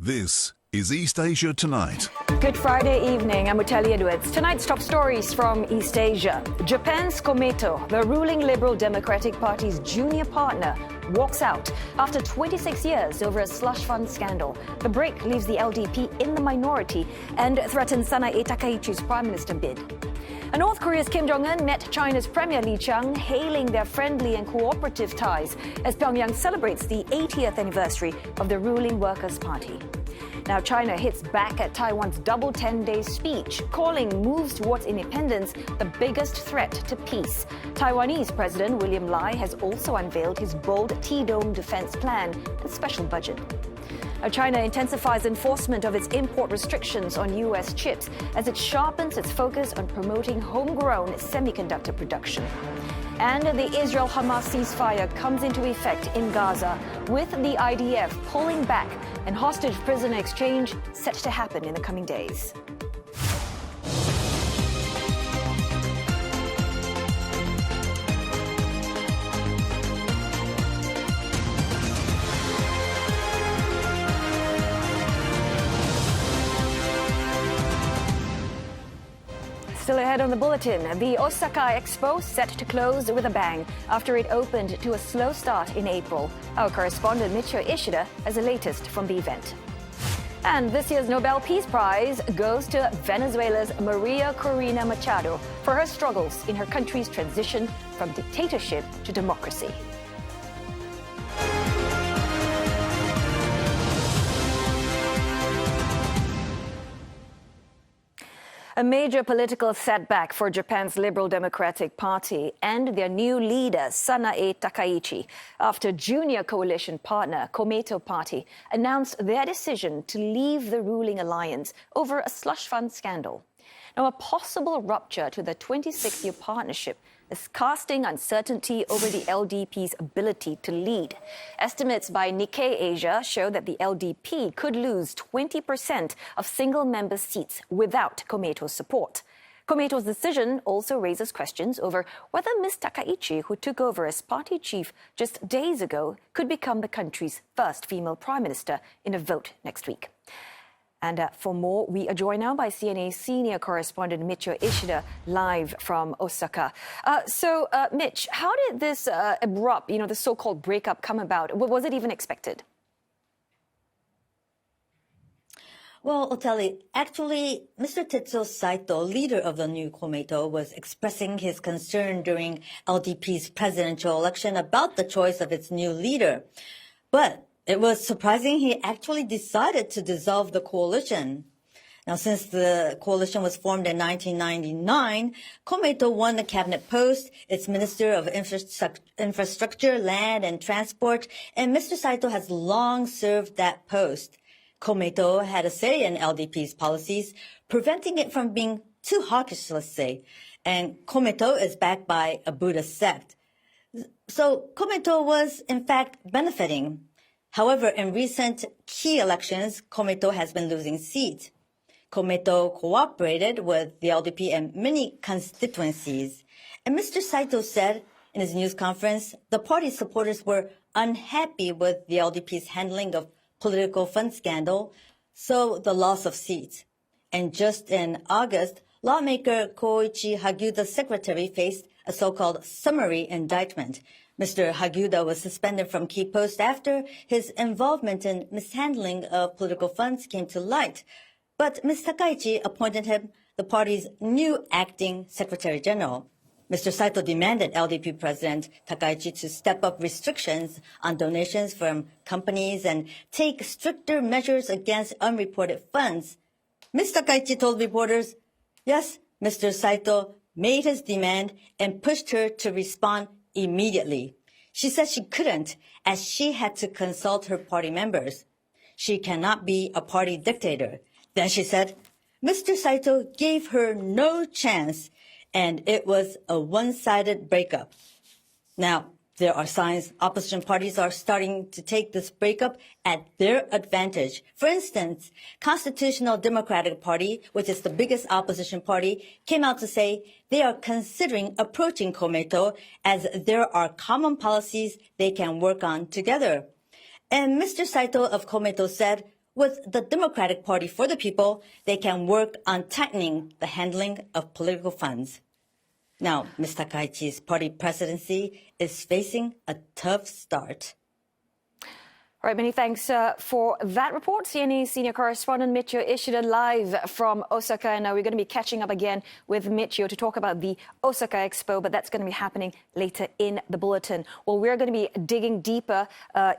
This is East Asia Tonight. Good Friday evening, I'm Utali Edwards. Tonight's top stories from East Asia. Japan's Komeito, the ruling Liberal Democratic Party's junior partner, walks out after 26 years over a slush fund scandal. The break leaves the LDP in the minority and threatens Sanae Takaichi's prime minister bid. And North Korea's Kim Jong-un met China's Premier Lee Chang, hailing their friendly and cooperative ties as Pyongyang celebrates the 80th anniversary of the ruling Workers' Party. Now, China hits back at Taiwan's double 10-day speech, calling moves towards independence the biggest threat to peace. Taiwanese President William Lai has also unveiled his bold T-Dome defense plan and special budget. Now, China intensifies enforcement of its import restrictions on U.S. chips as it sharpens its focus on promoting homegrown semiconductor production. And the Israel-Hamas ceasefire comes into effect in Gaza, with the IDF pulling back and hostage prisoner exchange set to happen in the coming days. Still ahead on the bulletin, the Osaka Expo set to close with a bang after it opened to a slow start in April. Our correspondent Michio Ishida has the latest from the event. And this year's Nobel Peace Prize goes to Venezuela's Maria Corina Machado for her struggles in her country's transition from dictatorship to democracy. A major political setback for Japan's Liberal Democratic Party and their new leader, Sanae Takaichi, after junior coalition partner Komeito Party announced their decision to leave the ruling alliance over a slush fund scandal. Now, a possible rupture to the 26-year partnership is casting uncertainty over the LDP's ability to lead. Estimates by Nikkei Asia show that the LDP could lose 20% of single-member seats without Komeito's support. Komeito's decision also raises questions over whether Ms. Takaichi, who took over as party chief just days ago, could become the country's first female prime minister in a vote next week. And for more, we are joined now by CNA senior correspondent Michio Ishida, live from Osaka. Mitch, how did this abrupt, the so-called breakup come about? Was it even expected? Well, Oteli, actually, Mr. Tetsuo Saito, leader of the new Komeito, was expressing his concern during LDP's presidential election about the choice of its new leader. But it was surprising he actually decided to dissolve the coalition. Now, since the coalition was formed in 1999, Komeito won the cabinet post, its Minister of Infrastructure, Land and Transport, and Mr. Saito has long served that post. Komeito had a say in LDP's policies, preventing it from being too hawkish, let's say. And Komeito is backed by a Buddhist sect. So Komeito was, in fact, benefiting. However, in recent key elections, Komeito has been losing seats. Komeito cooperated with the LDP in many constituencies. And Mr. Saito said in his news conference, the party's supporters were unhappy with the LDP's handling of political fund scandal, so the loss of seats. And just in August, lawmaker Koichi Hagyuda's secretary faced a so-called summary indictment. Mr. Hagyuda was suspended from key posts after his involvement in mishandling of political funds came to light. But Ms. Takaichi appointed him the party's new acting secretary general. Mr. Saito demanded LDP President Takaichi to step up restrictions on donations from companies and take stricter measures against unreported funds. Ms. Takaichi told reporters, yes, Mr. Saito made his demand and pushed her to respond immediately. She said she couldn't, as she had to consult her party members. She cannot be a party dictator. Then she said, Mr. Saito gave her no chance, and it was a one-sided breakup. Now, there are signs opposition parties are starting to take this breakup at their advantage. For instance, Constitutional Democratic Party, which is the biggest opposition party, came out to say they are considering approaching Komeito as there are common policies they can work on together. And Mr. Saito of Komeito said, With the Democratic Party for the People, they can work on tightening the handling of political funds. Now, Ms. Takaichi's party presidency is facing a tough start. All right, many thanks for that report. CNE senior correspondent Michio Ishida live from Osaka. And we're going to be catching up again with Michio to talk about the Osaka Expo, but that's going to be happening later in the bulletin. Well, we're going to be digging deeper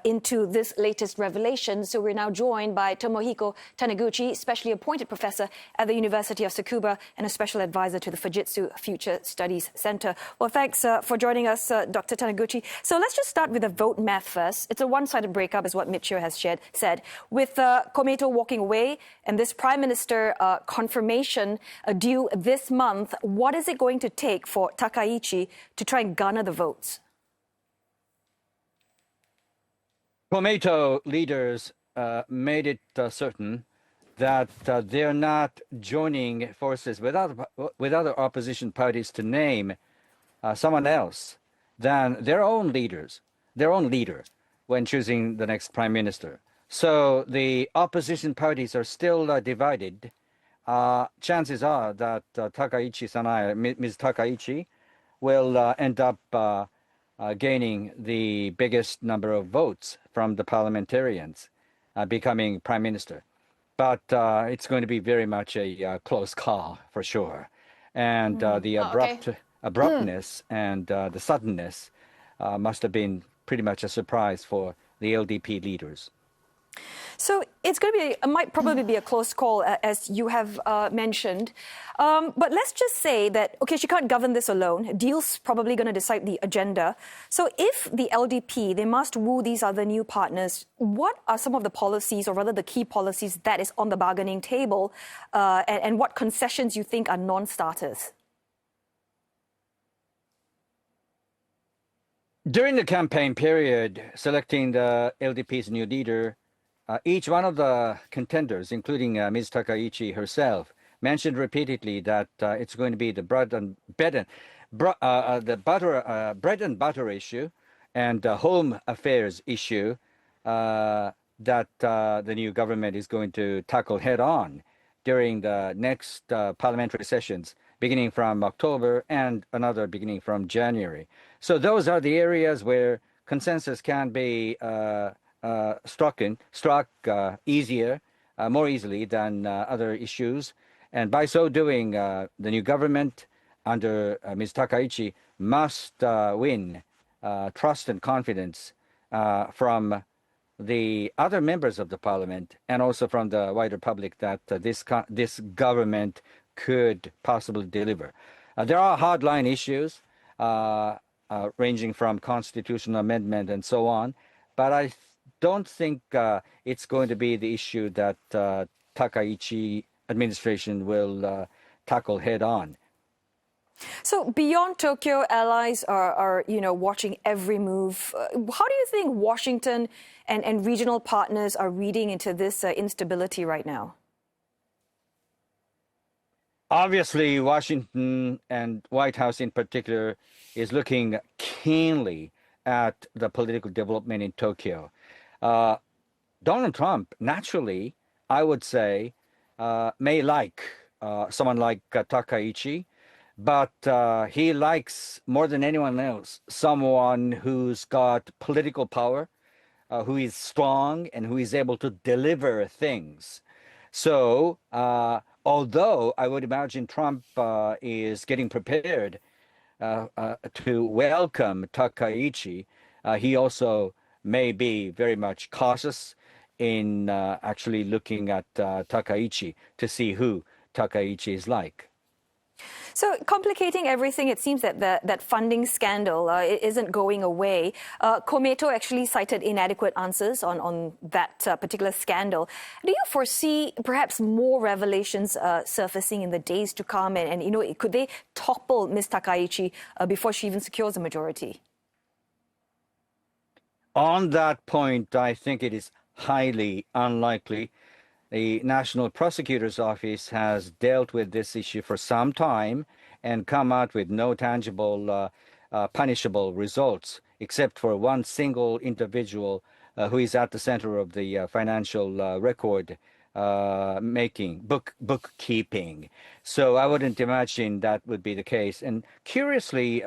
into this latest revelation. So we're now joined by Tomohiko Taniguchi, specially appointed professor at the University of Tsukuba and a special advisor to the Fujitsu Future Studies Center. Well, thanks for joining us, Dr. Taniguchi. So let's just start with the vote math first. It's a one-sided breakup, is what Michio has said. With Komeito walking away and this prime minister confirmation due this month, what is it going to take for Takaichi to try and garner the votes? Komeito leaders made it certain that they're not joining forces with other opposition parties to name someone else than their own leader when choosing the next prime minister. So the opposition parties are still divided. Chances are that Ms. Takaichi will end up gaining the biggest number of votes from the parliamentarians, becoming prime minister. But it's going to be very much a close call for sure. And the abruptness and the suddenness must have been pretty much a surprise for the LDP leaders. So it's going to be, it might probably be a close call, as you have mentioned. But let's just say that, okay, she can't govern this alone. Deal's probably going to decide the agenda. So if the LDP, they must woo these other new partners, what are some of the policies, or rather the key policies that is on the bargaining table, and what concessions you think are non-starters? During the campaign period, selecting the LDP's new leader, each one of the contenders, including Ms. Takaichi herself, mentioned repeatedly that it's going to be the bread and butter issue and home affairs issue that the new government is going to tackle head on during the next parliamentary sessions, beginning from October and another beginning from January. So those are the areas where consensus can be struck easier, more easily than other issues. And by so doing, the new government under Ms. Takaichi must win trust and confidence from the other members of the parliament and also from the wider public that this government could possibly deliver. There are hardline issues ranging from constitutional amendment and so on, but I don't think it's going to be the issue that Takaichi administration will tackle head on. So beyond Tokyo, allies are watching every move. How do you think Washington and regional partners are reading into this instability right now? Obviously, Washington and White House in particular is looking keenly at the political development in Tokyo. Donald Trump, naturally, I would say, may like someone like Takaichi, but he likes more than anyone else someone who's got political power, who is strong, and who is able to deliver things. So, although I would imagine Trump is getting prepared to welcome Takaichi, he also may be very much cautious in actually looking at Takaichi to see who Takaichi is like. So complicating everything, it seems that that funding scandal isn't going away. Komeito actually cited inadequate answers on that particular scandal. Do you foresee perhaps more revelations surfacing in the days to come? And could they topple Ms. Takaichi before she even secures a majority? On that point, I think it is highly unlikely. The National Prosecutor's Office has dealt with this issue for some time and come out with no tangible, punishable results, except for one single individual who is at the center of the financial record bookkeeping. So I wouldn't imagine that would be the case. And curiously,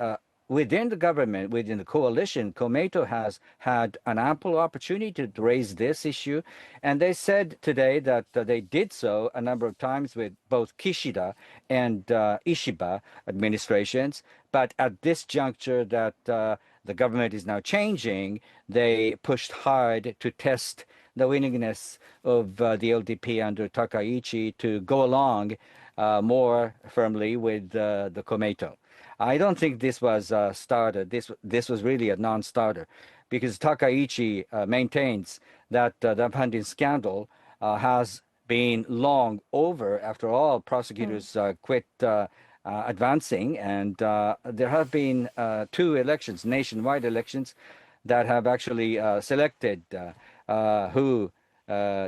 within the government, within the coalition, Komeito has had an ample opportunity to raise this issue. And they said today that they did so a number of times with both Kishida and Ishiba administrations. But at this juncture that the government is now changing, they pushed hard to test the willingness of the LDP under Takaichi to go along more firmly with the Komeito. I don't think this was started. This was really a non-starter, because Takaichi maintains that the funding scandal has been long over. After all, prosecutors quit advancing, and there have been 2 elections, nationwide elections, that have actually selected who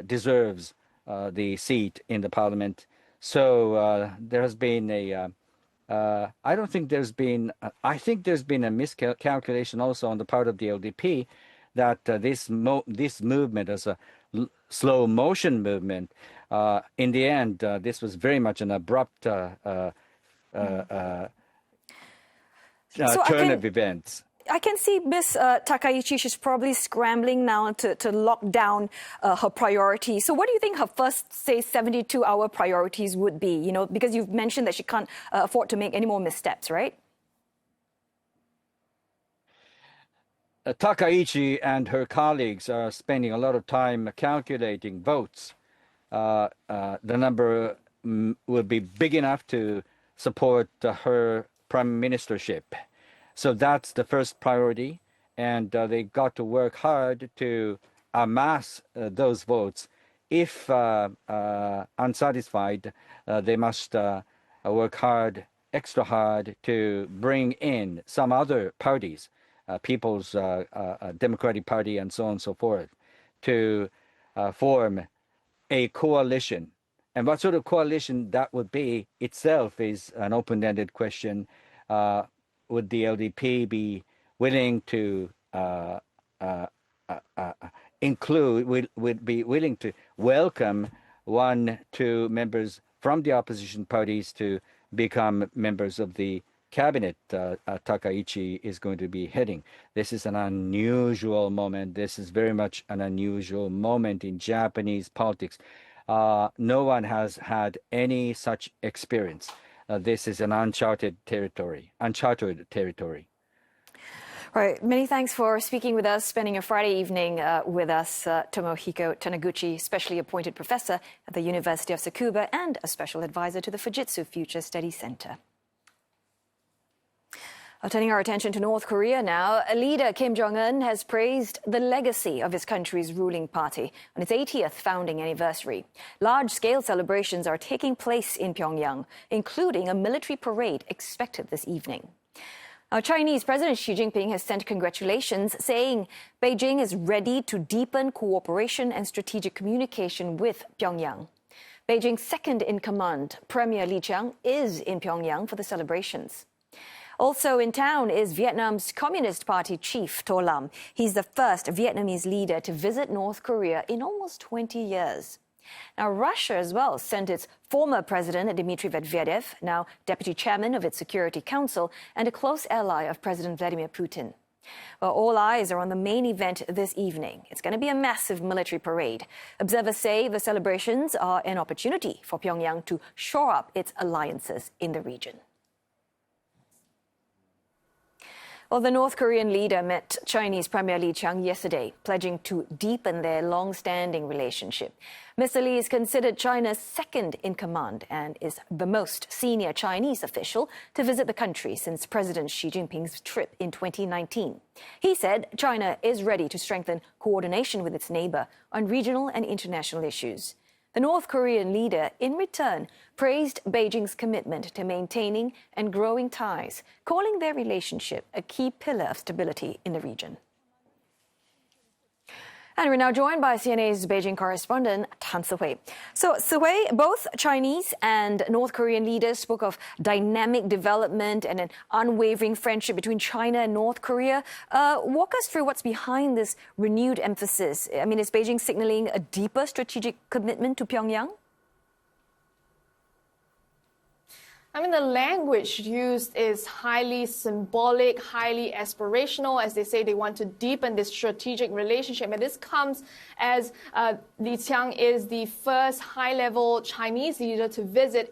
deserves the seat in the parliament. So there has been a I don't think there's been, I think there's been a miscalculation also on the part of the LDP that this movement as a slow motion movement, in the end, this was very much an abrupt turn of events. I can see Ms. Takaichi, she's probably scrambling now to lock down her priorities. So what do you think her first, say, 72-hour priorities would be? You know, because you've mentioned that she can't afford to make any more missteps, right? Takaichi and her colleagues are spending a lot of time calculating votes. The number will be big enough to support her prime ministership. So that's the first priority, and they got to work hard to amass those votes. If unsatisfied, they must work hard, extra hard, to bring in some other parties, People's Democratic Party and so on and so forth, to form a coalition. And what sort of coalition that would be itself is an open-ended question. Would the LDP be willing to include, would be willing to welcome 1-2 members from the opposition parties to become members of the cabinet Takaichi is going to be heading? This is an unusual moment. This is very much an unusual moment in Japanese politics. No one has had any such experience. This is an uncharted territory. Right. Many thanks for speaking with us, spending a Friday evening with us, Tomohiko Taniguchi, specially appointed professor at the University of Tsukuba and a special advisor to the Fujitsu Future Studies Center. Turning our attention to North Korea now, leader Kim Jong-un has praised the legacy of his country's ruling party on its 80th founding anniversary. Large-scale celebrations are taking place in Pyongyang, including a military parade expected this evening. Now, Chinese President Xi Jinping has sent congratulations, saying Beijing is ready to deepen cooperation and strategic communication with Pyongyang. Beijing's second-in-command, Premier Li Qiang, is in Pyongyang for the celebrations. Also in town is Vietnam's Communist Party chief, To Lam. He's the first Vietnamese leader to visit North Korea in almost 20 years. Now, Russia as well sent its former president, Dmitry Medvedev, now deputy chairman of its Security Council and a close ally of President Vladimir Putin. Well, all eyes are on the main event this evening. It's going to be a massive military parade. Observers say the celebrations are an opportunity for Pyongyang to shore up its alliances in the region. Well, the North Korean leader met Chinese Premier Li Qiang yesterday, pledging to deepen their long-standing relationship. Mr. Li is considered China's second-in-command and is the most senior Chinese official to visit the country since President Xi Jinping's trip in 2019. He said China is ready to strengthen coordination with its neighbor on regional and international issues. The North Korean leader, in return, praised Beijing's commitment to maintaining and growing ties, calling their relationship a key pillar of stability in the region. And we're now joined by CNA's Beijing correspondent, Tan Sihui. So, Sihui, both Chinese and North Korean leaders spoke of dynamic development and an unwavering friendship between China and North Korea. Walk us through what's behind this renewed emphasis. I mean, is Beijing signaling a deeper strategic commitment to Pyongyang? I mean, the language used is highly symbolic, highly aspirational. As they say, they want to deepen this strategic relationship. And this comes as Li Qiang is the first high-level Chinese leader to visit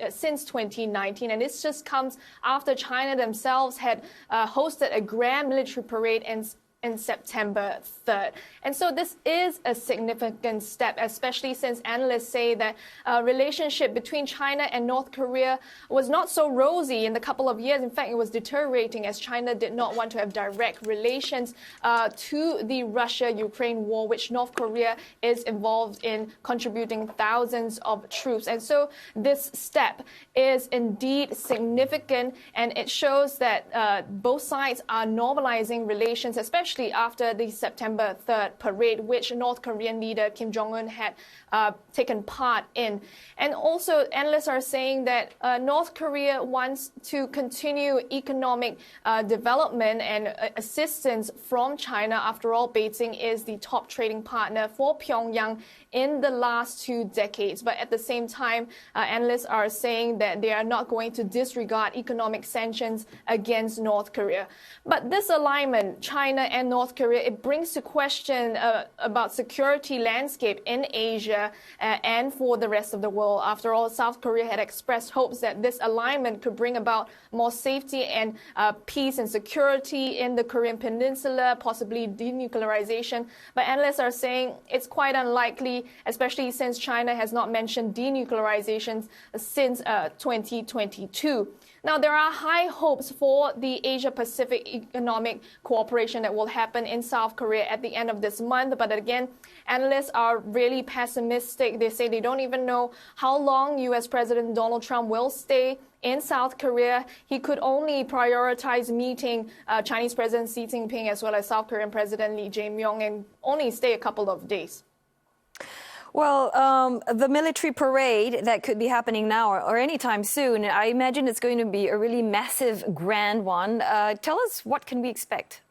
since 2019. And this just comes after China themselves had hosted a grand military parade in September 3rd. And so this is a significant step, especially since analysts say that relationship between China and North Korea was not so rosy in the couple of years. In fact, it was deteriorating as China did not want to have direct relations to the Russia-Ukraine war, which North Korea is involved in, contributing thousands of troops. And so this step is indeed significant, and it shows that both sides are normalizing relations, especially after the September 3rd parade, which North Korean leader Kim Jong had taken part in. And also, analysts are saying that North Korea wants to continue economic development and assistance from China. After all, Beijing is the top trading partner for Pyongyang in the last 2 decades. But at the same time, analysts are saying that they are not going to disregard economic sanctions against North Korea. But this alignment, China and North Korea, it brings to question about security landscape in Asia and for the rest of the world. After all, South Korea had expressed hopes that this alignment could bring about more safety and peace and security in the Korean Peninsula, possibly denuclearization. But analysts are saying it's quite unlikely, especially since China has not mentioned denuclearization since 2022. Now, there are high hopes for the Asia-Pacific economic cooperation that will happen in South Korea at the end of this month. But again, analysts are really pessimistic. They say they don't even know how long U.S. President Donald Trump will stay in South Korea. He could only prioritize meeting Chinese President Xi Jinping as well as South Korean President Lee Jae-myung and only stay a couple of days. Well, the military parade that could be happening now or anytime soon, I imagine it's going to be a really massive, grand one. Tell us, what can we expect?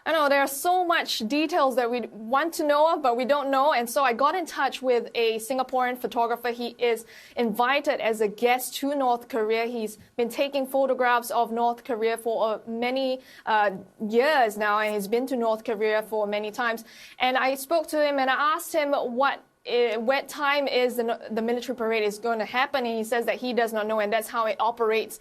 I know there are so much details that we want to know of, but we don't know. And so I got in touch with a Singaporean photographer. He is invited as a guest to North Korea. He's been taking photographs of North Korea for many years now, and he's been to North Korea for many times. And I spoke to him and I asked him what time is the military parade is going to happen, and he says that he does not know, and that's how it operates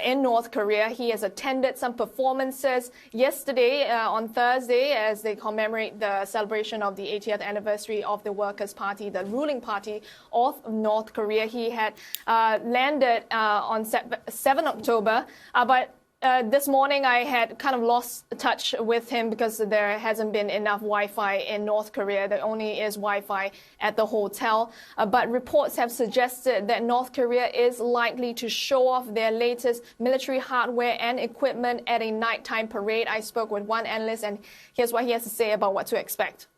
in North Korea. He has attended some performances yesterday on Thursday as they commemorate the celebration of the 80th anniversary of the Workers' Party, the ruling party of North Korea. He had landed on 7 October, but this morning, I had kind of lost touch with him because there hasn't been enough Wi-Fi in North Korea. There only is Wi-Fi at the hotel. But reports have suggested that North Korea is likely to show off their latest military hardware and equipment at a nighttime parade. I spoke with one analyst, and here's what he has to say about what to expect.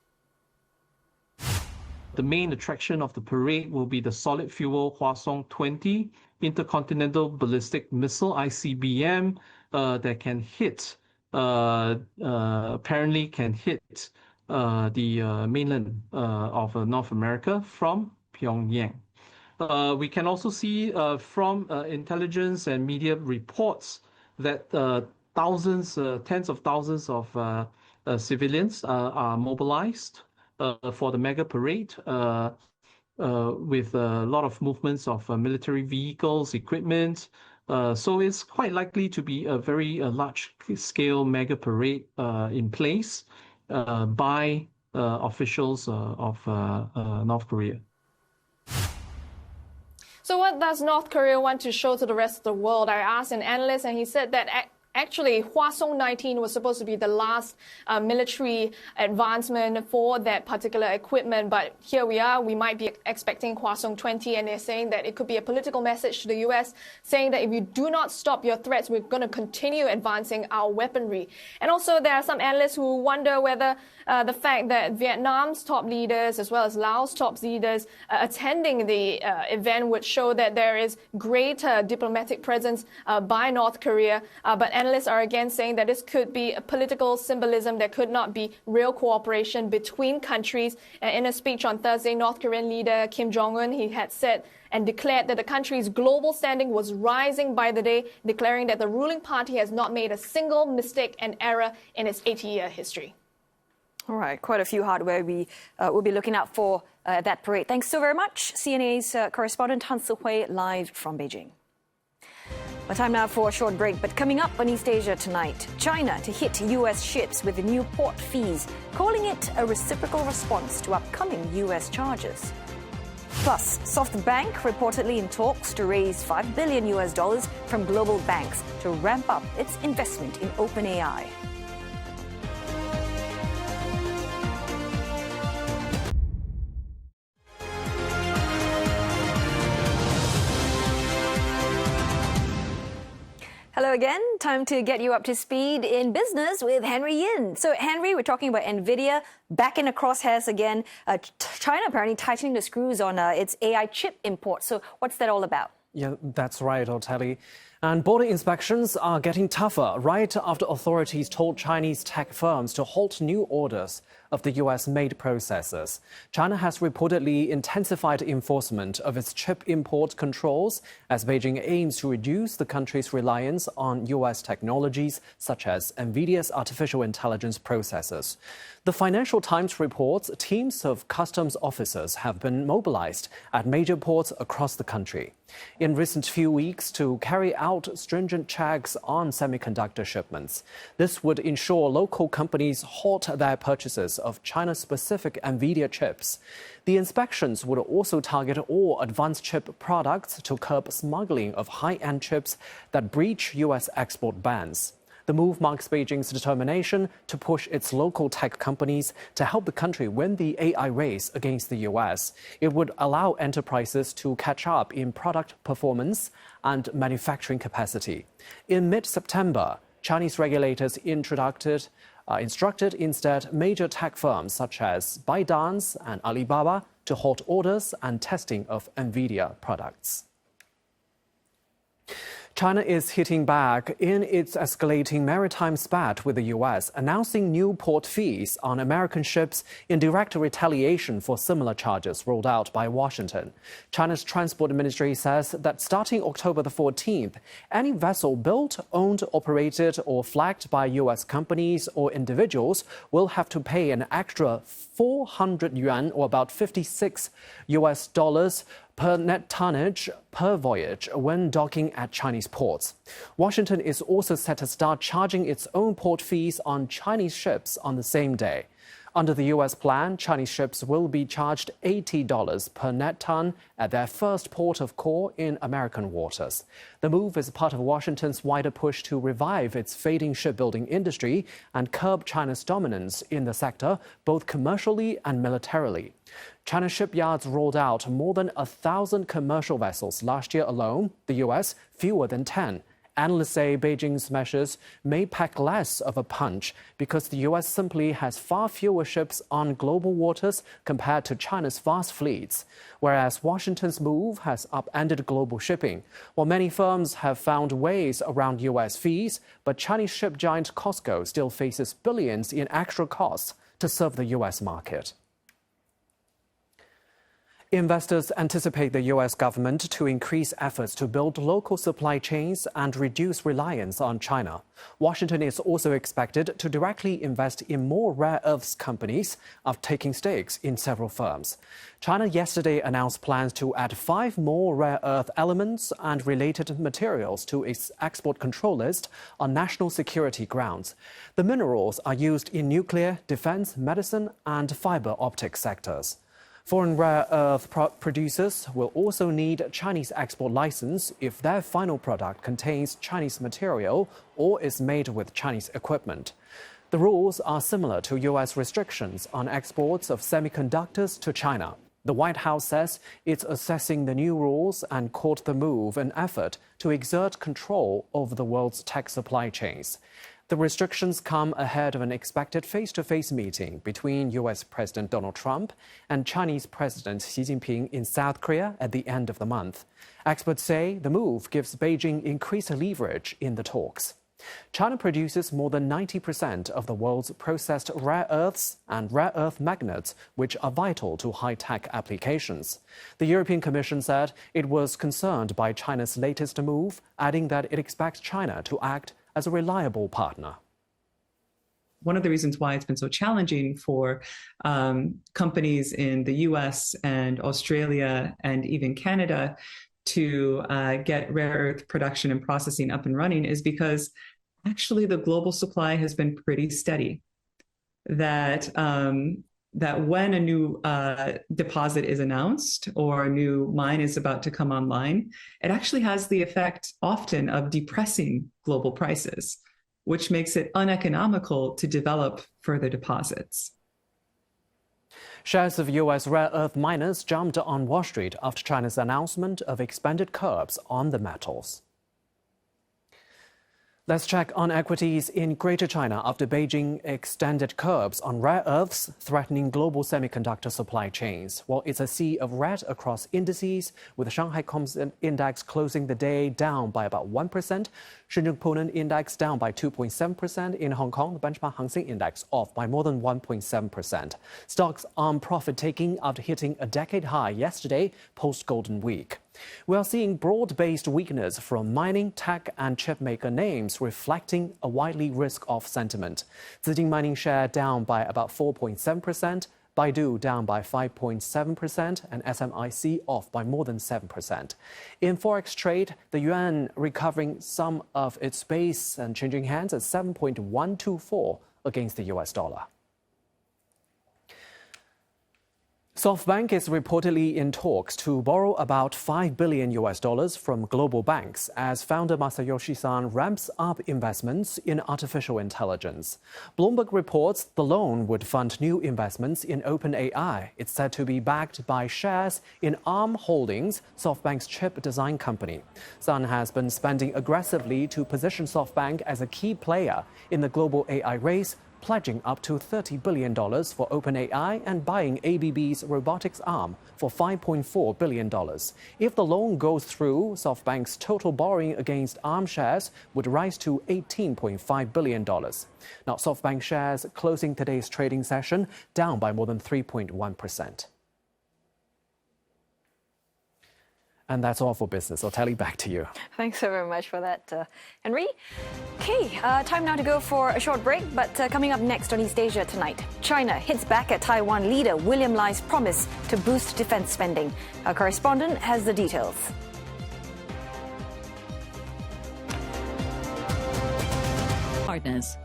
The main attraction of the parade will be the solid fuel Hwasong-20 intercontinental ballistic missile, ICBM, that can hit, apparently can hit the mainland of North America from Pyongyang. We can also see from intelligence and media reports that thousands, tens of thousands of civilians are mobilized for the mega parade, with a lot of movements of military vehicles, equipment. So it's quite likely to be a very large-scale mega parade in place by officials of North Korea. So what does North Korea want to show to the rest of the world? I asked an analyst, and he said that Actually, Hwasong 19 was supposed to be the last military advancement for that particular equipment, but here we are. We might be expecting Hwasong 20, and they're saying that it could be a political message to the U.S., saying that if you do not stop your threats, we're going to continue advancing our weaponry. And also, there are some analysts who wonder whether the fact that Vietnam's top leaders, as well as Laos' top leaders, attending the event would show that there is greater diplomatic presence by North Korea. But analysts are again saying that this could be a political symbolism. There could not be real cooperation between countries. In a speech on Thursday, North Korean leader Kim Jong-un, he had said and declared that the country's global standing was rising by the day, declaring that the ruling party has not made a single mistake and error in its 80-year history. All right, quite a few hardware we will be looking out for that parade. Thanks so very much, CNA's correspondent Han Si-hui, live from Beijing. Well, time now for a short break, but coming up on East Asia tonight, China to hit U.S. ships with the new port fees, calling it a reciprocal response to upcoming U.S. charges. Plus, SoftBank reportedly in talks to raise $5 billion from global banks to ramp up its investment in OpenAI. Hello again. Time to get you up to speed in business with Henry Yin. So, Henry, we're talking about NVIDIA back in the crosshairs again. China apparently tightening the screws on its AI chip import. So, what's that all about? Yeah, that's right, Oteli. And border inspections are getting tougher right after authorities told Chinese tech firms to halt new orders of the US-made processors. China has reportedly intensified enforcement of its chip import controls as Beijing aims to reduce the country's reliance on US technologies such as NVIDIA's artificial intelligence processors. The Financial Times reports teams of customs officers have been mobilized at major ports across the country in recent few weeks to carry out stringent checks on semiconductor shipments. This would ensure local companies halt their purchases of China-specific NVIDIA chips. The inspections would also target all advanced chip products to curb smuggling of high-end chips that breach U.S. export bans. The move marks Beijing's determination to push its local tech companies to help the country win the AI race against the U.S. It would allow enterprises to catch up in product performance and manufacturing capacity. In mid-September, Chinese regulators instructed instead major tech firms such as ByteDance and Alibaba to halt orders and testing of NVIDIA products. China is hitting back in its escalating maritime spat with the U.S., announcing new port fees on American ships in direct retaliation for similar charges rolled out by Washington. China's Transport Ministry says that starting October the 14th, any vessel built, owned, operated, or flagged by U.S. companies or individuals will have to pay an extra 400 yuan, or about $56 per net tonnage per voyage when docking at Chinese ports. Washington is also set to start charging its own port fees on Chinese ships on the same day. Under the U.S. plan, Chinese ships will be charged $80 per net ton at their first port of call in American waters. The move is part of Washington's wider push to revive its fading shipbuilding industry and curb China's dominance in the sector, both commercially and militarily. China shipyards rolled out more than 1,000 commercial vessels last year alone, the U.S. fewer than 10. Analysts say Beijing's measures may pack less of a punch because the U.S. simply has far fewer ships on global waters compared to China's vast fleets, whereas Washington's move has upended global shipping. While many firms have found ways around U.S. fees, but Chinese ship giant COSCO still faces billions in extra costs to serve the U.S. market. Investors anticipate the U.S. government to increase efforts to build local supply chains and reduce reliance on China. Washington is also expected to directly invest in more rare earths companies after taking stakes in several firms. China yesterday announced plans to add 5 more rare earth elements and related materials to its export control list on national security grounds. The minerals are used in nuclear, defense, medicine, and fiber optic sectors. Foreign rare earth producers will also need Chinese export license if their final product contains Chinese material or is made with Chinese equipment. The rules are similar to U.S. restrictions on exports of semiconductors to China. The White House says it's assessing the new rules and called the move an effort to exert control over the world's tech supply chains. The restrictions come ahead of an expected face-to-face meeting between U.S. President Donald Trump and Chinese President Xi Jinping in South Korea at the end of the month. Experts say the move gives Beijing increased leverage in the talks. China produces more than 90% of the world's processed rare earths and rare earth magnets, which are vital to high-tech applications. The European Commission said it was concerned by China's latest move, adding that it expects China to act as a reliable partner. One of the reasons why it's been so challenging for companies in the US and Australia and even Canada to get rare earth production and processing up and running is because actually the global supply has been pretty steady. That when a new deposit is announced or a new mine is about to come online, it actually has the effect often of depressing global prices, which makes it uneconomical to develop further deposits. Shares of U.S. rare earth miners jumped on Wall Street after China's announcement of expanded curbs on the metals. Let's check on equities in Greater China after Beijing extended curbs on rare earths, threatening global semiconductor supply chains. Well, it's a sea of red across indices, with the Shanghai Composite Index closing the day down by about 1%, Shenzhen Component Index down by 2.7%. In Hong Kong, the benchmark Hang Seng Index off by more than 1.7%. Stocks on profit-taking after hitting a decade high yesterday, post-Golden Week. We are seeing broad-based weakness from mining, tech and chipmaker names, reflecting a widely risk-off sentiment. Zijin Mining share down by about 4.7%, Baidu down by 5.7%, and SMIC off by more than 7%. In forex trade, the yuan recovering some of its base and changing hands at 7.124 against the US dollar. SoftBank is reportedly in talks to borrow about $5 billion from global banks as founder Masayoshi Son ramps up investments in artificial intelligence. Bloomberg reports the loan would fund new investments in OpenAI. It's said to be backed by shares in ARM Holdings, SoftBank's chip design company. Son has been spending aggressively to position SoftBank as a key player in the global AI race, pledging up to $30 billion for OpenAI and buying ABB's robotics arm for $5.4 billion. If the loan goes through, SoftBank's total borrowing against ARM shares would rise to $18.5 billion. Now, SoftBank shares closing today's trading session down by more than 3.1%. And that's all for business. I'll tell you back to you. Thanks so very much for that, Henry. Okay, time now to go for a short break, but coming up next on East Asia tonight, China hits back at Taiwan leader William Lai's promise to boost defense spending. Our correspondent has the details. Partners.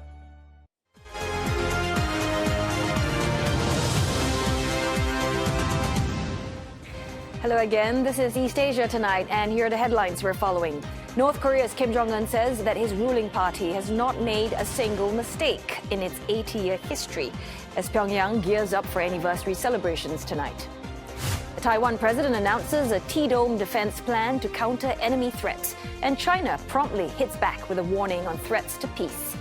Hello again, this is East Asia Tonight, and here are the headlines we're following. North Korea's Kim Jong-un says that his ruling party has not made a single mistake in its 80-year history, as Pyongyang gears up for anniversary celebrations tonight. The Taiwan president announces a T-dome defense plan to counter enemy threats, and China promptly hits back with a warning on threats to peace.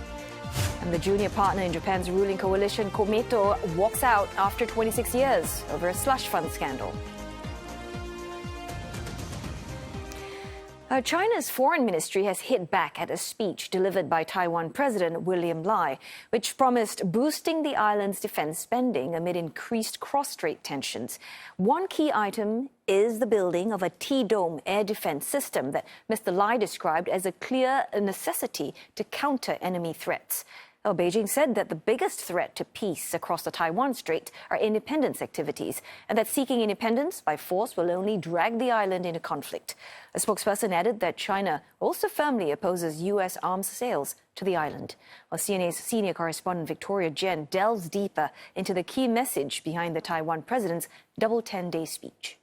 And the junior partner in Japan's ruling coalition, Komeito, walks out after 26 years over a slush fund scandal. China's foreign ministry has hit back at a speech delivered by Taiwan President William Lai, which promised boosting the island's defense spending amid increased cross-strait tensions. One key item is the building of a T-dome air defense system that Mr. Lai described as a clear necessity to counter enemy threats. Well, Beijing said that the biggest threat to peace across the Taiwan Strait are independence activities, and that seeking independence by force will only drag the island into conflict. A spokesperson added that China also firmly opposes U.S. arms sales to the island. While CNA's senior correspondent Victoria Jen delves deeper into the key message behind the Taiwan president's double 10-day speech.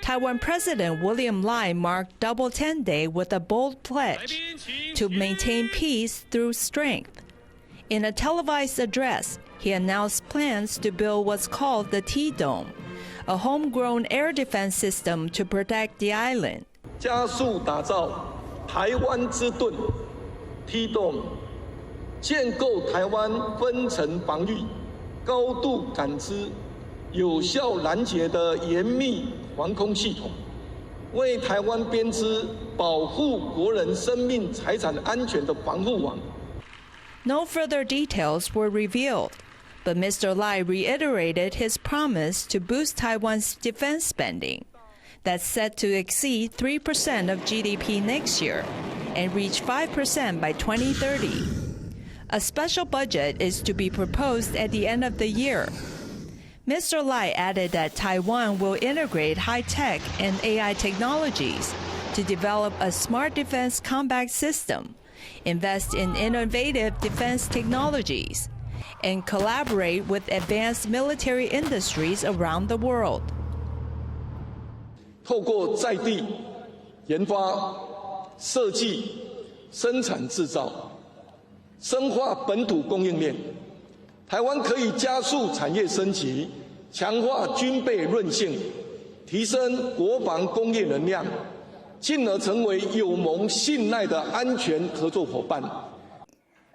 Taiwan President William Lai marked Double 10 Day with a bold pledge to maintain peace through strength. In a televised address, he announced plans to build what's called the T-Dome, a homegrown air defense system to protect the island. 加速打造台湾之盾 T-Dome， 建构台湾分层防御、高度感知、有效拦截的严密防空系统，为台湾编织保护国人生命财产安全的防护网。No further details were revealed, but Mr. Lai reiterated his promise to boost Taiwan's defense spending. That's set to exceed 3% of GDP next year and reach 5% by 2030. A special budget is to be proposed at the end of the year. Mr. Lai added that Taiwan will integrate high-tech and AI technologies to develop a smart defense combat system, invest in innovative defense technologies, and collaborate with advanced military industries around the world. 透过在地研发、设计、生产制造，深化本土供应链，台湾可以加速产业升级，强化军备韧性，提升国防工业能量，进而成为有盟信赖的安全合作伙伴。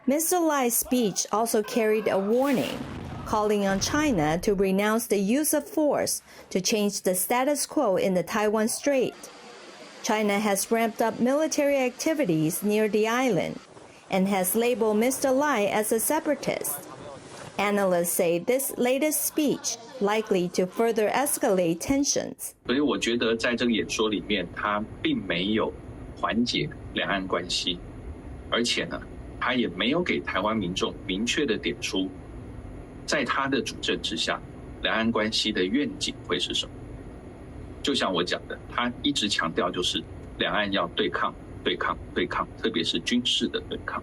Mr. Lai's speech also carried a warning, calling on China to renounce the use of force to change the status quo in the Taiwan Strait. China has ramped up military activities near the island and has labeled Mr. Lai as a separatist. Analysts say this latest speech likely to further escalate tensions. 所以我觉得在这个演说里面，他并没有缓解两岸关系，而且呢，他也没有给台湾民众明确的点出，在他的主政之下，两岸关系的愿景会是什么。就像我讲的，他一直强调就是两岸要对抗、对抗、对抗，特别是军事的对抗。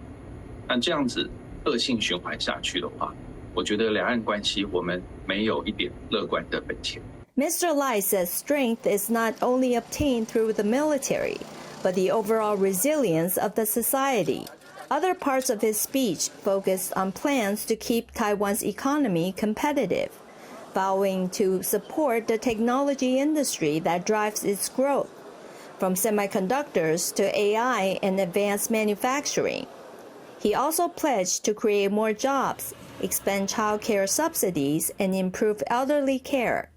那这样子恶性循环下去的话，我觉得两岸关系我们没有一点乐观的本钱。Mr. Lai says strength is not only obtained through the military, but the overall resilience of the society. Other parts of his speech focused on plans to keep Taiwan's economy competitive, vowing to support the technology industry that drives its growth, from semiconductors to AI and advanced manufacturing. He also pledged to create more jobs, expand child care subsidies, and improve elderly care.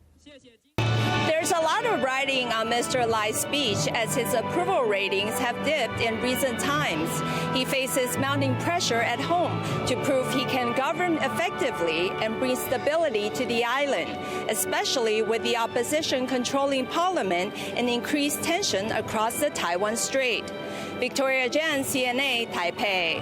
There's a lot of writing on Mr. Lai's speech as his approval ratings have dipped in recent times. He faces mounting pressure at home to prove he can govern effectively and bring stability to the island, especially with the opposition controlling parliament and increased tension across the Taiwan Strait. Victoria Jen, CNA, Taipei.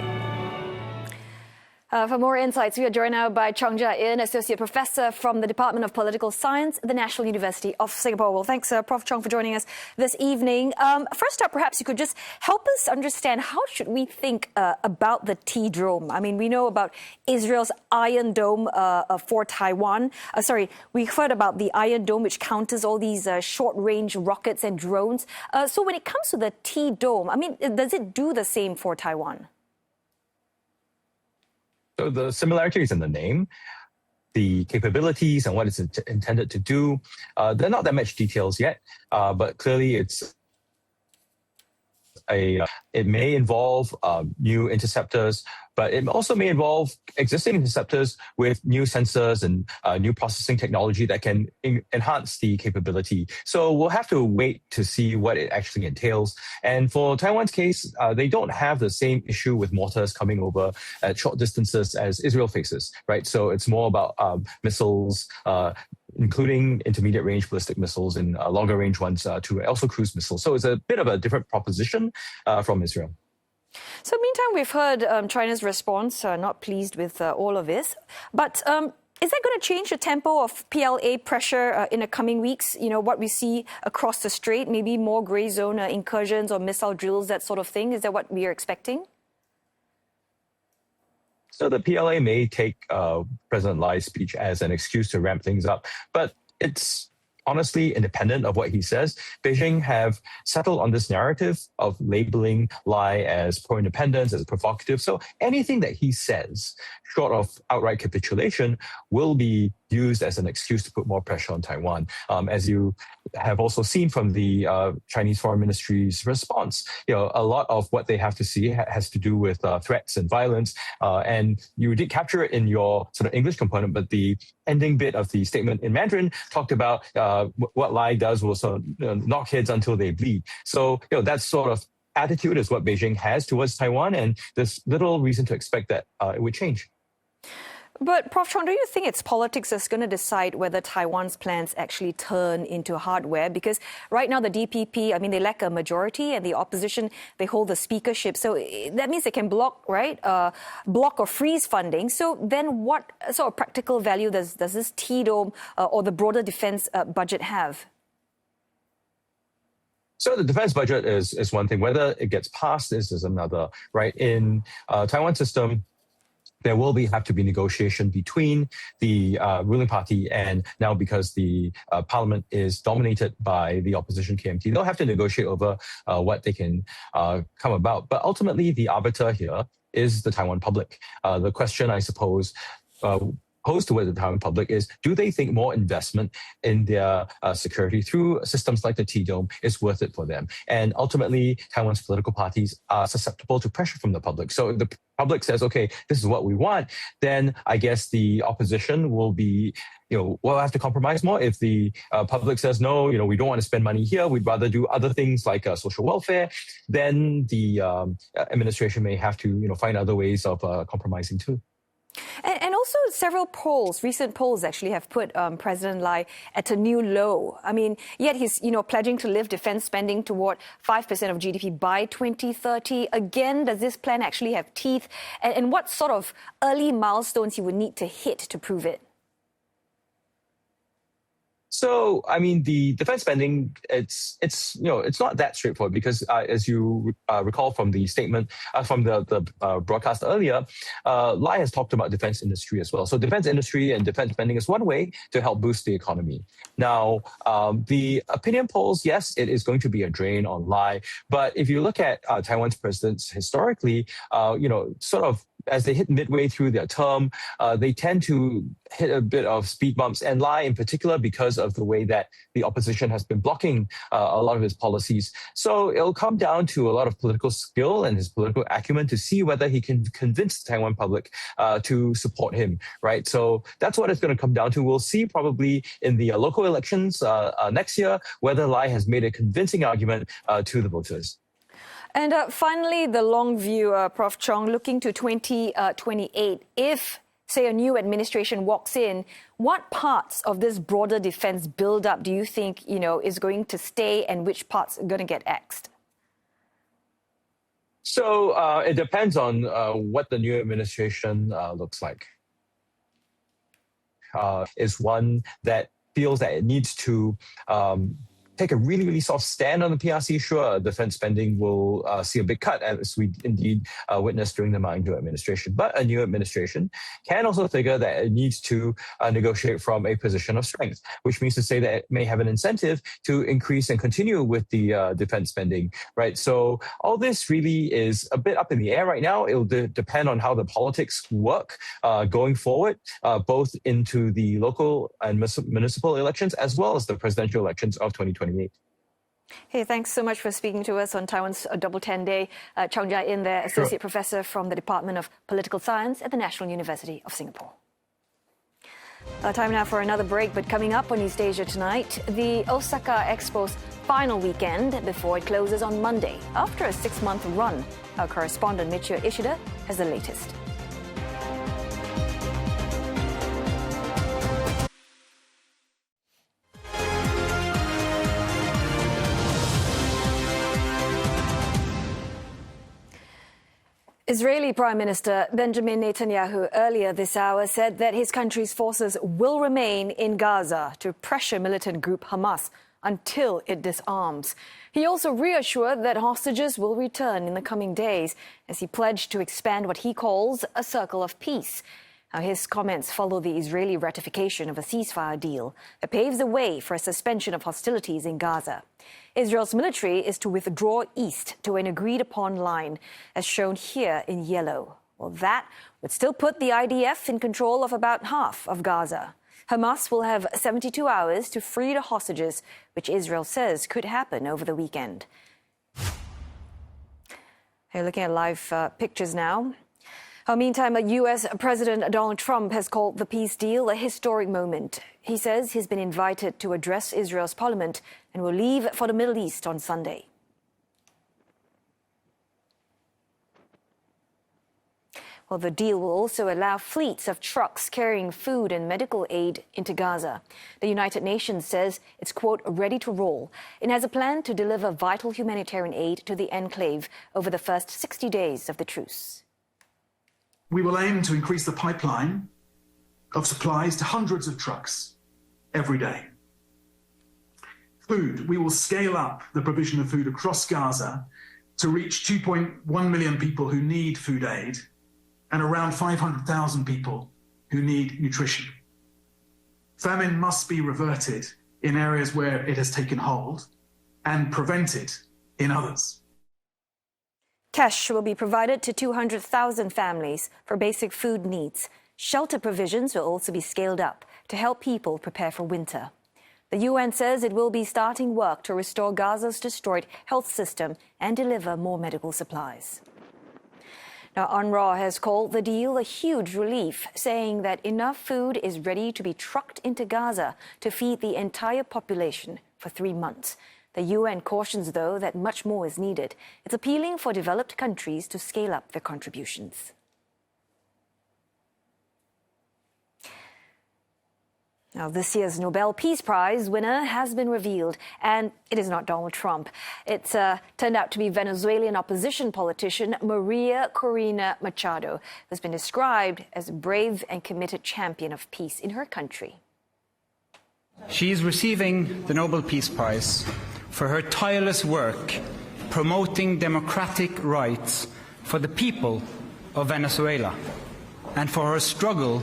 For more insights, we are joined now by Chong Jia-in, Associate Professor from the Department of Political Science, the National University of Singapore. Well, thanks, Prof. Chong, for joining us this evening. First up, perhaps you could just help us understand how should we think about the T-Dome? I mean, we know about Israel's Iron Dome for Taiwan. We've heard about the Iron Dome, which counters all these short-range rockets and drones. So when it comes to the T-Dome, I mean, does it do the same for Taiwan? So the similarity is in the name, the capabilities and what it's intended to do. There are not that much details yet, but clearly it may involve new interceptors, but it also may involve existing interceptors with new sensors and new processing technology that can enhance the capability. So we'll have to wait to see what it actually entails. And for Taiwan's case, they don't have the same issue with mortars coming over at short distances as Israel faces, right? So it's more about missiles, including intermediate range ballistic missiles and longer range ones to also cruise missiles. So it's a bit of a different proposition from Israel. So meantime, we've heard China's response, not pleased with all of this. But is that going to change the tempo of PLA pressure in the coming weeks? You know, what we see across the strait, maybe more grey zone incursions or missile drills, that sort of thing. Is that what we are expecting? So the PLA may take President Lai's speech as an excuse to ramp things up, but it's honestly independent of what he says. Beijing have settled on this narrative of labeling Lai as pro-independence, as provocative. So anything that he says, short of outright capitulation, will be used as an excuse to put more pressure on Taiwan. As you have also seen from the Chinese Foreign Ministry's response, a lot of what they have to see has to do with threats and violence. And you did capture it in your sort of English component, but the ending bit of the statement in Mandarin talked about what Lai does will sort of knock heads until they bleed. So that sort of attitude is what Beijing has towards Taiwan, and there's little reason to expect that it would change. But Prof. Chong, do you think it's politics that's going to decide whether Taiwan's plans actually turn into hardware? Because right now the DPP, they lack a majority, and the opposition, they hold the speakership. So that means they can block, right? Block or freeze funding. So then what sort of practical value does this T-dome or the broader defense budget have? So the defense budget is one thing. Whether it gets passed is another, right? In Taiwan system, there will have to be negotiation between the ruling party and now, because the parliament is dominated by the opposition KMT, they'll have to negotiate over what they can come about. But ultimately, the arbiter here is the Taiwan public. The question, I suppose, posed towards the Taiwan public is, do they think more investment in their security through systems like the T-Dome is worth it for them? And ultimately, Taiwan's political parties are susceptible to pressure from the public. So if the public says, okay, this is what we want, then I guess the opposition will be, we'll have to compromise more. If the public says, no, we don't want to spend money here, we'd rather do other things like social welfare, then the administration may have to, find other ways of compromising too. And also several recent polls actually have put President Lai at a new low. Yet he's, pledging to lift defense spending toward 5% of GDP by 2030. Again, does this plan actually have teeth? And what sort of early milestones he would need to hit to prove it? So, the defense spending, it's not that straightforward because, as you recall from the statement, from the broadcast earlier, Lai has talked about defense industry as well. So defense industry and defense spending is one way to help boost the economy. Now, the opinion polls, yes, it is going to be a drain on Lai. But if you look at Taiwan's presidents historically, sort of as they hit midway through their term, they tend to hit a bit of speed bumps, and Lai in particular because of the way that the opposition has been blocking a lot of his policies. So it'll come down to a lot of political skill and his political acumen to see whether he can convince the Taiwan public to support him, right? So that's what it's going to come down to. We'll see probably in the local elections next year whether Lai has made a convincing argument to the voters. And finally, the long view, Prof. Chong, looking to 2028. If, say, a new administration walks in, what parts of this broader defense build-up do you think, is going to stay, and which parts are going to get axed? So it depends on what the new administration looks like. Is one that feels that it needs to take a really, really soft stand on the PRC, sure, defense spending will see a big cut, as we indeed witnessed during the Ma Ying-jeou administration. But a new administration can also figure that it needs to negotiate from a position of strength, which means to say that it may have an incentive to increase and continue with the defense spending, right? So all this really is a bit up in the air right now. It'll depend on how the politics work going forward, both into the local and municipal elections, as well as the presidential elections of 2028. Hey, thanks so much for speaking to us on Taiwan's Double 10 Day. Chong Jia-in there, Associate Professor from the Department of Political Science at the National University of Singapore. Time now for another break, but coming up on East Asia tonight, the Osaka Expo's final weekend before it closes on Monday. After a 6-month run, our correspondent Michio Ishida has the latest. Israeli Prime Minister Benjamin Netanyahu earlier this hour said that his country's forces will remain in Gaza to pressure militant group Hamas until it disarms. He also reassured that hostages will return in the coming days as he pledged to expand what he calls a circle of peace. Now, his comments follow the Israeli ratification of a ceasefire deal that paves the way for a suspension of hostilities in Gaza. Israel's military is to withdraw east to an agreed-upon line, as shown here in yellow. Well, that would still put the IDF in control of about half of Gaza. Hamas will have 72 hours to free the hostages, which Israel says could happen over the weekend. Here, looking at live pictures now. Meantime, U.S. President Donald Trump has called the peace deal a historic moment. He says he's been invited to address Israel's parliament and will leave for the Middle East on Sunday. Well, the deal will also allow fleets of trucks carrying food and medical aid into Gaza. The United Nations says it's, quote, ready to roll. It has a plan to deliver vital humanitarian aid to the enclave over the first 60 days of the truce. We will aim to increase the pipeline of supplies to hundreds of trucks every day. Food, we will scale up the provision of food across Gaza to reach 2.1 million people who need food aid and around 500,000 people who need nutrition. Famine must be reverted in areas where it has taken hold and prevented in others. Cash will be provided to 200,000 families for basic food needs. Shelter provisions will also be scaled up to help people prepare for winter. The UN says it will be starting work to restore Gaza's destroyed health system and deliver more medical supplies. Now, UNRWA has called the deal a huge relief, saying that enough food is ready to be trucked into Gaza to feed the entire population for 3 months. The UN cautions, though, that much more is needed. It's appealing for developed countries to scale up their contributions. Now, this year's Nobel Peace Prize winner has been revealed, and it is not Donald Trump. It's turned out to be Venezuelan opposition politician Maria Corina Machado, who's been described as a brave and committed champion of peace in her country. She is receiving the Nobel Peace Prize for her tireless work promoting democratic rights for the people of Venezuela and for her struggle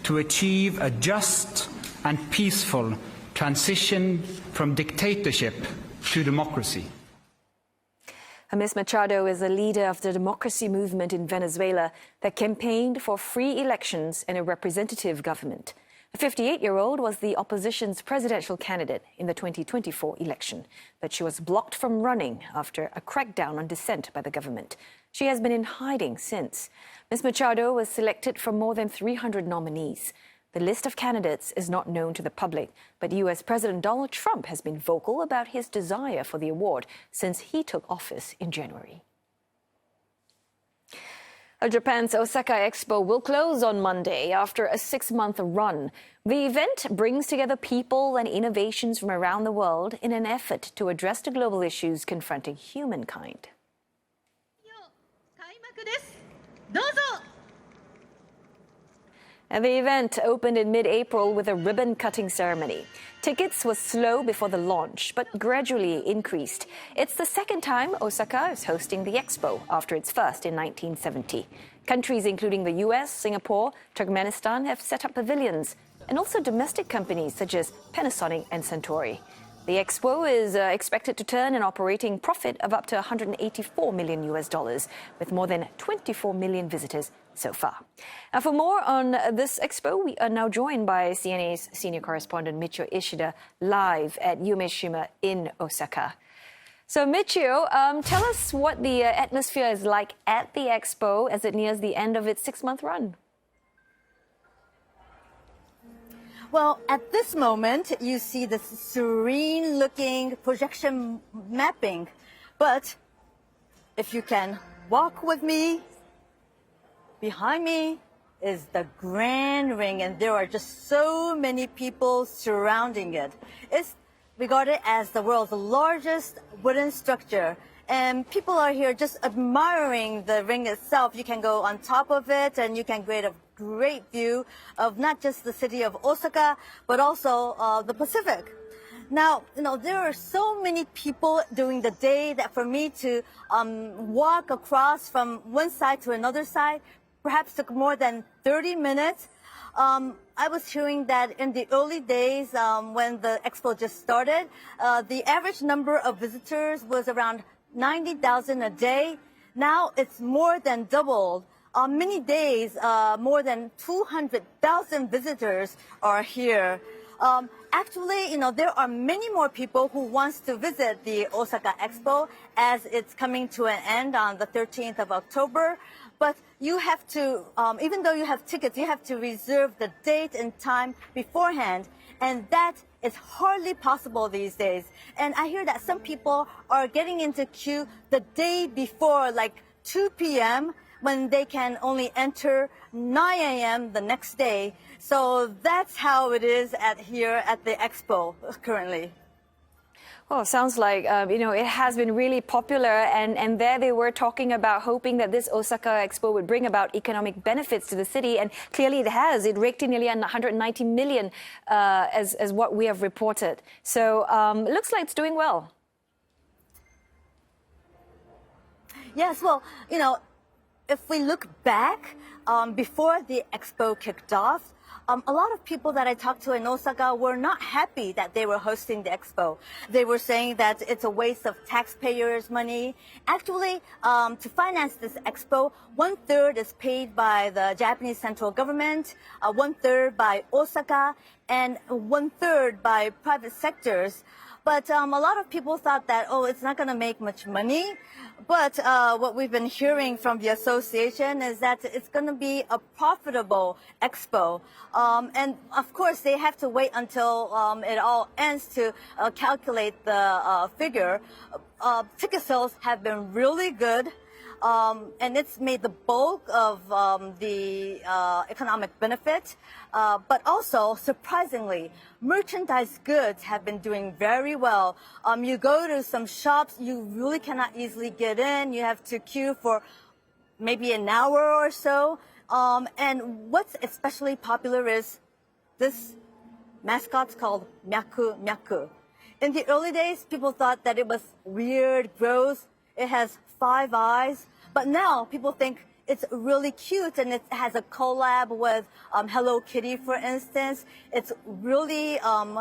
to achieve a just and peaceful transition from dictatorship to democracy. Ms. Machado is a leader of the democracy movement in Venezuela that campaigned for free elections and a representative government. The 58-year-old was the opposition's presidential candidate in the 2024 election, but she was blocked from running after a crackdown on dissent by the government. She has been in hiding since. Ms. Machado was selected from more than 300 nominees. The list of candidates is not known to the public, but U.S. President Donald Trump has been vocal about his desire for the award since he took office in January. Japan's Osaka Expo will close on Monday after a 6-month run. The event brings together people and innovations from around the world in an effort to address the global issues confronting humankind. And the event opened in mid-April with a ribbon-cutting ceremony. Tickets were slow before the launch, but gradually increased. It's the second time Osaka is hosting the Expo after its first in 1970. Countries including the US, Singapore, Turkmenistan have set up pavilions, and also domestic companies such as Panasonic and Suntory. The Expo is expected to turn an operating profit of up to $184 million, with more than 24 million visitors so far. Now, for more on this Expo, we are now joined by CNA's senior correspondent Michio Ishida, live at Umeshima in Osaka. So, Michio, tell us what the atmosphere is like at the Expo as it nears the end of its 6-month run. Well, at this moment, you see the serene-looking projection mapping. But if you can walk with me, behind me is the Grand Ring, and there are just so many people surrounding it. It's regarded as the world's largest wooden structure, And people are here just admiring the ring itself. You can go on top of it and you can get a great view of not just the city of Osaka, but also the Pacific. Now, there are so many people during the day that for me to walk across from one side to another side perhaps took more than 30 minutes. I was hearing that in the early days when the expo just started, the average number of visitors was around 90,000 a day. Now it's more than doubled. On many days, more than 200,000 visitors are here. Actually, there are many more people who wants to visit the Osaka Expo as it's coming to an end on the 13th of October. But you have to, even though you have tickets, you have to reserve the date and time beforehand. And that is hardly possible these days. And I hear that some people are getting into queue the day before, like 2 p.m., when they can only enter 9 a.m. the next day. So that's how it is here at the Expo currently. Well, sounds like, it has been really popular. And there they were talking about hoping that this Osaka Expo would bring about economic benefits to the city. And clearly it has. It raked in nearly 190 million as what we have reported. So it looks like it's doing well. Yes, well, if we look back, before the expo kicked off, a lot of people that I talked to in Osaka were not happy that they were hosting the expo. They were saying that it's a waste of taxpayers' money. Actually, to finance this expo, 1/3 is paid by the Japanese central government, 1/3 by Osaka, and 1/3 by private sectors. But a lot of people thought that, it's not going to make much money. But what we've been hearing from the association is that it's going to be a profitable expo. And of course, they have to wait until it all ends to calculate the figure. Ticket sales have been really good. And it's made the bulk of the economic benefit. But also, surprisingly, merchandise goods have been doing very well. You go to some shops, you really cannot easily get in. You have to queue for maybe an hour or so. And what's especially popular is this mascot's called Myaku Myaku. In the early days, people thought that it was weird, gross. It has 5 eyes. But now people think it's really cute, and it has a collab with Hello Kitty, for instance. It's really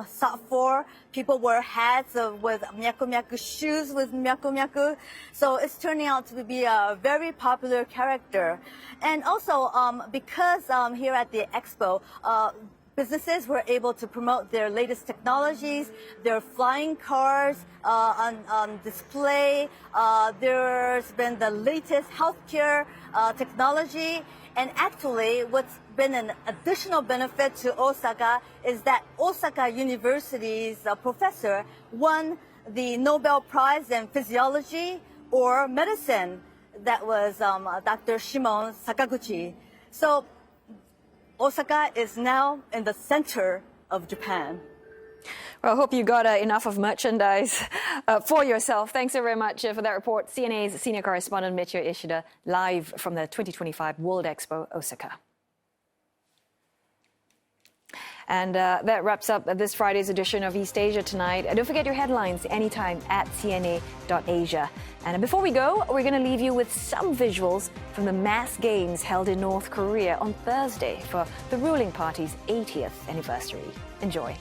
sought for. People wear hats with Myaku Myaku, shoes with Myaku Myaku. So it's turning out to be a very popular character. And also, because here at the Expo, businesses were able to promote their latest technologies, their flying cars on display. There's been the latest healthcare technology. And actually, what's been an additional benefit to Osaka is that Osaka University's professor won the Nobel Prize in Physiology or Medicine. That was Dr. Shimon Sakaguchi. So Osaka is now in the center of Japan. Well, I hope you got enough of merchandise for yourself. Thanks so very much for that report. CNA's senior correspondent Michio Ishida, live from the 2025 World Expo, Osaka. And that wraps up this Friday's edition of East Asia Tonight. Don't forget your headlines anytime at cna.asia. And before we go, we're going to leave you with some visuals from the mass games held in North Korea on Thursday for the ruling party's 80th anniversary. Enjoy.